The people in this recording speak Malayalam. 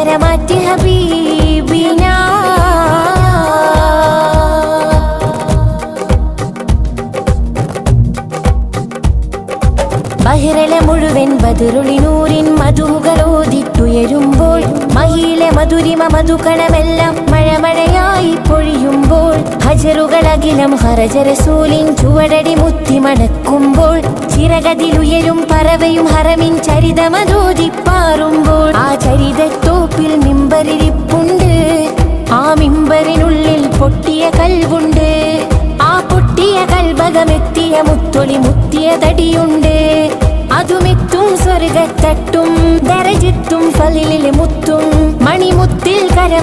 കരമാറ്റി ഹബീബിന. ബഹിറല മുഴുവൻ ബദറുളിനൂരിൻ മധുകളോദിട്ടുയരുമ്പോൾ മഹിയിലെ മധുരിമ മധുകണമെല്ലാം മഴമഴയായി പൊഴിയുമ്പോൾ ഹജറുകളകിലം ഹറജറസൂലിൻ ചുവടടി മുത്തി മണക്കുമ്പോൾ ചിറകതിലുയരും പറവയും ഹറമിൻ ചരിതമതോദിപ്പാറുമ്പോൾ ആ ചരിതത്തോപ്പിൽ മിമ്പറിരിപ്പുണ്ട്. ആ മിമ്പറിനുള്ളിൽ പൊട്ടിയ കൽവുണ്ട്. ആ പൊട്ടിയ കൽഭകമെത്തിയ മുത്തൊളി മുത്തിയ തടിയുണ്ട്. അതുമെത്തും സ്വർഗത്തട്ടും ദരജത്തും ഫലിലിൽ മുത്തും മണിമുത്തിൽ കര